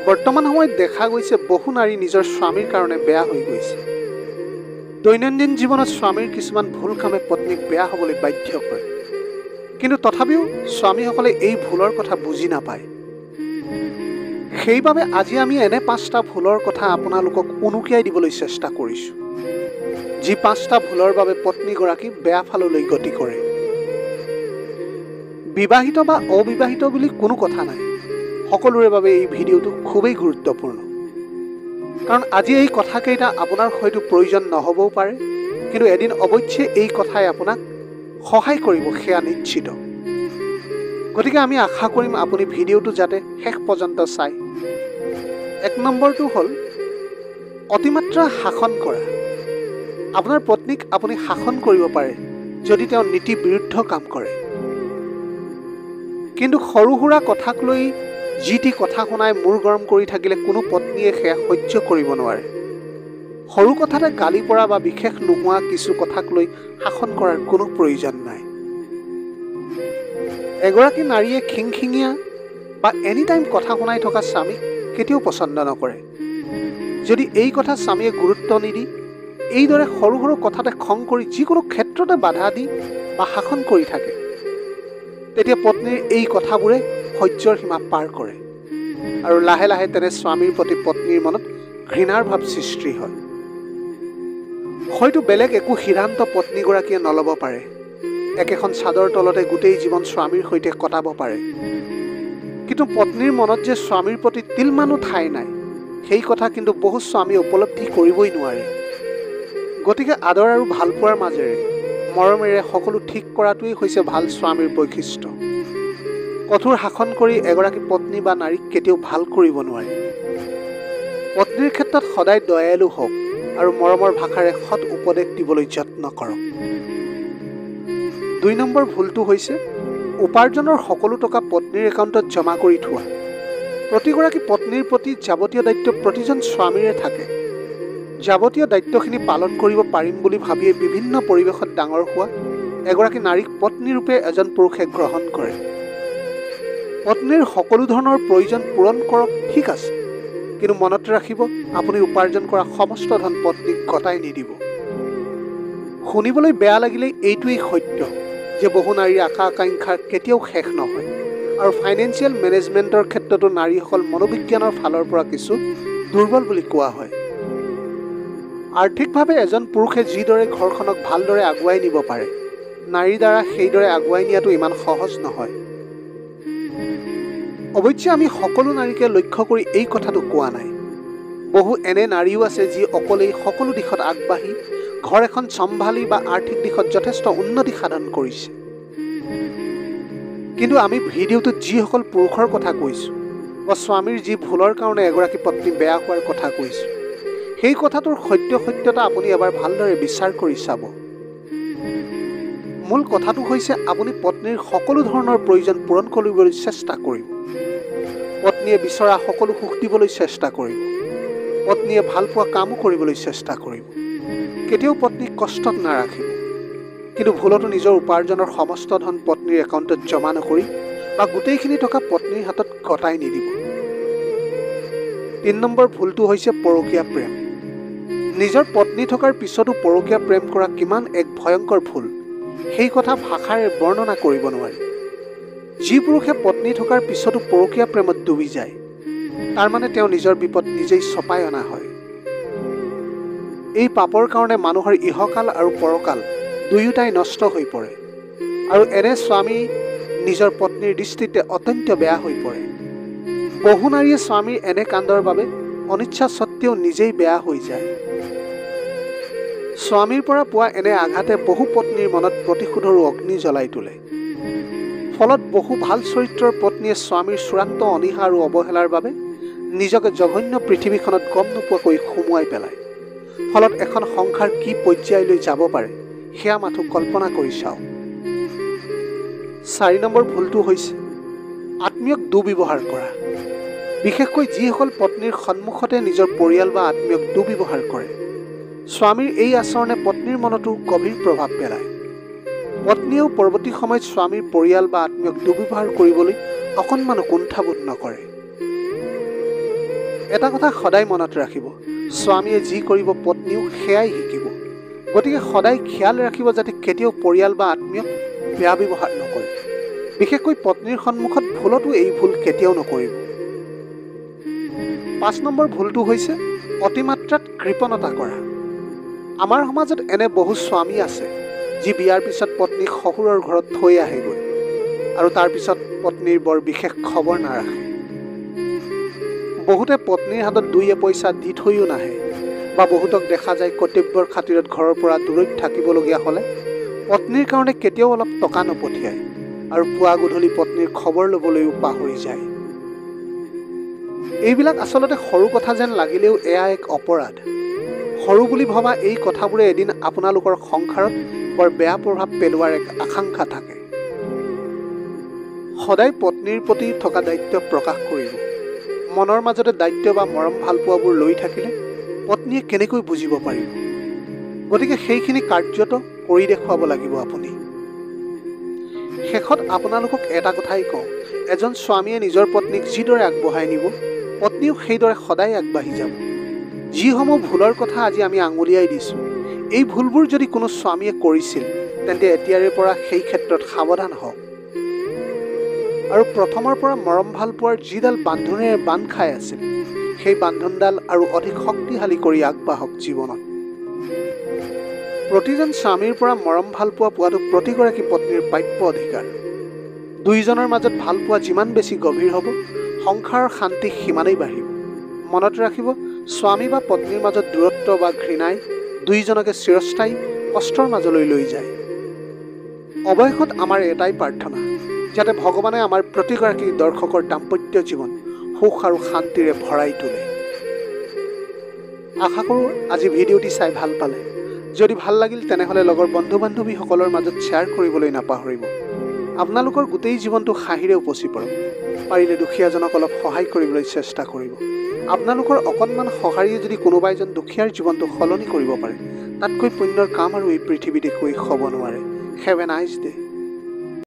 বৰ্তমান সময়ত দেখা গৈছে বহু নাৰী নিজৰ স্বামীৰ কাৰণে বেয়া হৈ গৈছে। দৈনন্দিন জীৱনত স্বামীৰ কিছুমান ভুল কামে পত্নীক বেয়া হ'বলৈ বাধ্য কৰে, কিন্তু তথাপিও স্বামীসকলে এই ভুলৰ কথা বুজি নাপায়। সেইবাবে আজি আমি এনে 5টা ভুলৰ কথা আপোনালোকক উনুকিয়াই দিবলৈ চেষ্টা কৰিছোঁ, যি 5টা ভুলৰ বাবে পত্নীগৰাকী বেয়া ফাললৈ গতি কৰে। বিবাহিত বা অবিবাহিত বুলি কোনো কথা নাই, সকলোৰে বাবে এই ভিডিঅ'টো খুবেই গুৰুত্বপূৰ্ণ। কাৰণ আজি এই কথাকেইটা আপোনাৰ হয়তো প্ৰয়োজন নহ'বও পাৰে, কিন্তু এদিন অৱশ্যে এই কথাই আপোনাক সহায় কৰিব, সেয়া নিশ্চিত। গতিকে আমি আশা কৰিম আপুনি ভিডিঅ'টো যাতে শেষ পৰ্যন্ত চায়। 1 নম্বৰটো হ'ল অতিমাত্ৰা শাসন কৰা। আপোনাৰ পত্নীক আপুনি শাসন কৰিব পাৰে যদি তেওঁ নীতি বিৰুদ্ধ কাম কৰে, কিন্তু সৰু সুৰা কথাক লৈ যি টি কথা শুনাই মূৰ গৰম কৰি থাকিলে কোনো পত্নীয়ে সেয়া সহ্য কৰিব নোৱাৰে। সৰু কথাতে গালি পৰা বা বিশেষ নোহোৱা কিছু কথাক লৈ শাসন কৰাৰ কোনো প্ৰয়োজন নাই। এগৰাকী নাৰীয়ে খিংখিঙীয়া বা এনি টাইম কথা শুনাই থকা স্বামীক কেতিয়াও পচন্দ নকৰে। যদি এই কথা স্বামীয়ে গুৰুত্ব নিদি এইদৰে সৰু সৰু কথাতে খং কৰি যিকোনো ক্ষেত্ৰতে বাধা দি বা শাসন কৰি থাকে, তেতিয়া পত্নীৰ এই কথাবোৰে সহ্যৰ সীমা পাৰ কৰে আৰু লাহে লাহে তেনে স্বামীৰ প্ৰতি পত্নীৰ মনত ঘৃণাৰ ভাৱ সৃষ্টি হয়। হয়তো বেলেগ একো সিদ্ধান্ত পত্নীগৰাকীয়ে নল'ব পাৰে, একেখন চাদৰ তলতে গোটেই জীৱন স্বামীৰ সৈতে কটাব পাৰে, কিন্তু পত্নীৰ মনত যে স্বামীৰ প্ৰতি তিলমানো ঠাই নাই, সেই কথা কিন্তু বহু স্বামীয়ে উপলব্ধি কৰিবই নোৱাৰে। গতিকে আদৰ আৰু ভালপোৱাৰ মাজেৰে মৰমেৰে সকলো ঠিক কৰাটোৱেই হৈছে ভাল স্বামীৰ বৈশিষ্ট্য। কঠোৰ শাসন কৰি এগৰাকী পত্নী বা নাৰীক কেতিয়াও ভাল কৰিব নোৱাৰে। পত্নীৰ ক্ষেত্ৰত সদায় দয়ালু হওক আৰু মৰমৰ ভাষাৰে সৎ উপদেশ দিবলৈ যত্ন কৰক। 2 নম্বৰ ভুলটো হৈছে উপাৰ্জনৰ সকলো টকা পত্নীৰ একাউণ্টত জমা কৰি থোৱা। প্ৰতিগৰাকী পত্নীৰ প্ৰতি যাৱতীয় দায়িত্ব প্ৰতিজন স্বামীৰে থাকে। যাৱতীয় দায়িত্বখিনি পালন কৰিব পাৰিম বুলি ভাবিয়ে বিভিন্ন পৰিৱেশত ডাঙৰ হোৱা এগৰাকী নাৰীক পত্নীৰূপে এজন পুৰুষে গ্ৰহণ কৰে। পত্নীৰ সকলো ধৰণৰ প্ৰয়োজন পূৰণ কৰক, ঠিক আছে, কিন্তু মনত ৰাখিব আপুনি উপাৰ্জন কৰা সমস্ত ধন পত্নীক গতাই নিদিব। শুনিবলৈ বেয়া লাগিলে এইটোৱেই সত্য যে বহু নাৰীৰ আশা আকাংক্ষাৰ কেতিয়াও শেষ নহয়, আৰু ফাইনেন্সিয়েল মেনেজমেণ্টৰ ক্ষেত্ৰতো নাৰীসকল মনোবিজ্ঞানৰ ফালৰ পৰা কিছু দুৰ্বল বুলি কোৱা হয়। আৰ্থিকভাৱে এজন পুৰুষে যিদৰে ঘৰখনক ভালদৰে আগুৱাই নিব পাৰে, নাৰীৰ দ্বাৰা সেইদৰে আগুৱাই নিয়াটো ইমান সহজ নহয়। অৱশ্যে আমি সকলো নাৰীকে লক্ষ্য কৰি এই কথাটো কোৱা নাই। বহু এনে নাৰীও আছে যি অকলেই সকলো দিশত আগবাঢ়ি ঘৰ এখন চম্ভালি বা আৰ্থিক দিশত যথেষ্ট উন্নতি সাধন কৰিছে। কিন্তু আমি ভিডিঅ'টোত যিসকল পুৰুষৰ কথা কৈছোঁ বা স্বামীৰ যি ভুলৰ কাৰণে এগৰাকী পত্নী বেয়া হোৱাৰ কথা কৈছোঁ, সেই কথাটোৰ সত্যতা আপুনি এবাৰ ভালদৰে বিচাৰ কৰি চাব। মূল কথাটো হৈছে আপুনি পত্নীৰ সকলো ধৰণৰ প্ৰয়োজন পূৰণ কৰিবলৈ চেষ্টা কৰিব। পত্নীয়ে বিচৰা সকলো সুখ দিবলৈ চেষ্টা কৰিব। পত্নীয়ে ভালপোৱা কামো কৰিবলৈ চেষ্টা কৰিব। কেতিয়াও পত্নীক কষ্টত নাৰাখিব, কিন্তু ভুলতো নিজৰ উপাৰ্জনৰ সমস্ত ধন পত্নীৰ একাউণ্টত জমা নকৰি বা গোটেইখিনি টকা পত্নীৰ হাতত গতাই নিদিব। 3 নম্বৰ ভুলটো হৈছে পৰকীয়া প্ৰেম। নিজৰ পত্নী থকাৰ পিছতো পৰকীয়া প্ৰেম কৰা কিমান এক ভয়ংকৰ ভুল, সেই কথা ভাষাৰে বৰ্ণনা কৰিব নোৱাৰি। যি পুৰুষে পত্নী থকাৰ পিছতো পৰকীয়া প্ৰেমত ডুবি যায়, তাৰ মানে তেওঁ নিজৰ বিপদ নিজেই চপাই অনা হয়। এই পাপৰ কাৰণে মানুহৰ ইহকাল আৰু পৰকাল দুয়োটাই নষ্ট হৈ পৰে, আৰু এনে স্বামী নিজৰ পত্নীৰ দৃষ্টিতে অত্যন্ত বেয়া হৈ পৰে। বহু নাৰীয়ে স্বামীৰ এনে কাণ্ডৰ বাবে অনিচ্ছা সত্ত্বেও নিজেই বেয়া হৈ যায়। স্বামীৰ পৰা পোৱা এনে আঘাতে বহু পত্নীৰ মনত প্ৰতিশোধৰ অগ্নি জ্বলাই তোলে। ফলত বহু ভাল চৰিত্ৰৰ পত্নীয়ে স্বামীৰ চূড়ান্ত অনীহা আৰু অৱহেলাৰ বাবে নিজকে জঘন্য পৃথিৱীখনত গম নোপোৱাকৈ সুমুৱাই পেলায়। ফলত এখন সংসাৰ কি পৰ্যায়লৈ যাব পাৰে সেয়া মাথো কল্পনা কৰি চাওক। 4 নম্বৰ ভুলটো হৈছে আত্মীয়ক দুৰ্ব্যৱহাৰ কৰা। বিশেষকৈ যিসকল পত্নীৰ সন্মুখতে নিজৰ পৰিয়াল বা আত্মীয়ক দুৰ্ব্যৱহাৰ কৰে, স্বামীৰ এই আচৰণে পত্নীৰ মনতো গভীৰ প্ৰভাৱ পেলায়। পত্নীয়েও পৰৱৰ্তী সময়ত স্বামীৰ পৰিয়াল বা আত্মীয়ক দুৰ্ব্যৱহাৰ কৰিবলৈ অকণমানো কুণ্ঠাবোধ নকৰে। এটা কথা সদায় মনত ৰাখিব, স্বামীয়ে যি কৰিব পত্নীও সেয়াই শিকিব। গতিকে সদায় খিয়াল ৰাখিব যাতে কেতিয়াও পৰিয়াল বা আত্মীয়ক বেয়া ব্যৱহাৰ নকৰে। বিশেষকৈ পত্নীৰ সন্মুখত ভুলতো এই ভুল কেতিয়াও নকৰিব। 5 নম্বৰ ভুলটো হৈছে অতিমাত্ৰাত কৃপণতা কৰা। আমাৰ সমাজত এনে বহু স্বামী আছে যি বিয়াৰ পিছত পত্নীক শহুৰৰ ঘৰত থৈ আহেগৈ আৰু তাৰ পিছত পত্নীৰ বৰ বিশেষ খবৰ নাৰাখে। বহুতে পত্নীৰ হাতত 2 পইচা দি থৈও নাহে, বা বহুতক দেখা যায় কৰ্তব্যৰ খাতিৰত ঘৰৰ পৰা দূৰৈত থাকিবলগীয়া হ'লে পত্নীৰ কাৰণে কেতিয়াও অলপ টকা নপঠিয়ায় আৰু পুৱা গধূলি পত্নীৰ খবৰ ল'বলৈও পাহৰি যায়। এইবিলাক আচলতে সৰু কথা যেন লাগিলেও এয়া এক অপৰাধ। সৰু বুলি ভবা এই কথাবোৰে এদিন আপোনালোকৰ সংসাৰত বৰ বেয়া প্ৰভাৱ পেলোৱাৰ এক আশংকা থাকে। সদায় পত্নীৰ প্ৰতি থকা দায়িত্ব প্ৰকাশ কৰিব। মনৰ মাজতে দায়িত্ব বা মৰম ভালপোৱাবোৰ লৈ থাকিলে পত্নীয়ে কেনেকৈ বুজিব পাৰিব? গতিকে সেইখিনি কাৰ্যত কৰি দেখুৱাব লাগিব আপুনি। শেষত আপোনালোকক এটা কথাই কওঁ, এজন স্বামীয়ে নিজৰ পত্নীক যিদৰে আগবঢ়াই নিব, পত্নীও সেইদৰে সদায় আগবাঢ়ি যাব। যিসমূহ ভুলৰ কথা আজি আমি আঙুলিয়াই দিছোঁ, এই ভুলবোৰ যদি কোনো স্বামীয়ে কৰিছিল তেন্তে এতিয়াৰে পৰা সেই ক্ষেত্ৰত সাৱধান হওক আৰু প্ৰথমৰ পৰা মৰম ভাল পোৱাৰ যিডাল বান্ধোনেৰে বান্ধ খাই আছিল সেই বান্ধোনডাল আৰু অধিক শক্তিশালী কৰি আগবাঢ়ক জীৱনত। প্ৰতিজন স্বামীৰ পৰা মৰম ভাল পোৱাটো প্ৰতিগৰাকী পত্নীৰ প্ৰাপ্য অধিকাৰ। দুয়োজনৰ মাজত ভাল পোৱা যিমান বেছি গভীৰ হ'ব, সংসাৰৰ শান্তি সিমানেই বাঢ়িব। মনত ৰাখিব, স্বামী বা পত্নীৰ মাজত দূৰত্ব বা ঘৃণাই দুয়োজনকে চিৰস্থায়ী কষ্টৰ মাজলৈ লৈ যায়। অৱশেষত আমাৰ এটাই প্ৰাৰ্থনা, যাতে ভগৱানে আমাৰ প্ৰতিগৰাকী দৰ্শকৰ দাম্পত্য জীৱন সুখ আৰু শান্তিৰে ভৰাই তোলে। আশা কৰোঁ আজি ভিডিঅ'টি চাই ভাল পালে। যদি ভাল লাগিল তেনেহ'লে লগৰ বন্ধু বান্ধৱীসকলৰ মাজত শ্বেয়াৰ কৰিবলৈ নাপাহৰিব। আপোনালোকৰ গোটেই জীৱনটো হাঁহিৰে উপচি পৰক। পাৰিলে দুখীয়াজনক অলপ সহায় কৰিবলৈ চেষ্টা কৰিব। আপোনালোকৰ অকণমান সঁহাৰিয়ে যদি কোনোবা এজন দুখীয়াৰ জীৱনটো সলনি কৰিব পাৰে, তাতকৈ পুণ্যৰ কাম আৰু এই পৃথিৱীত একোৱেই হ'ব নোৱাৰে। Have a nice day.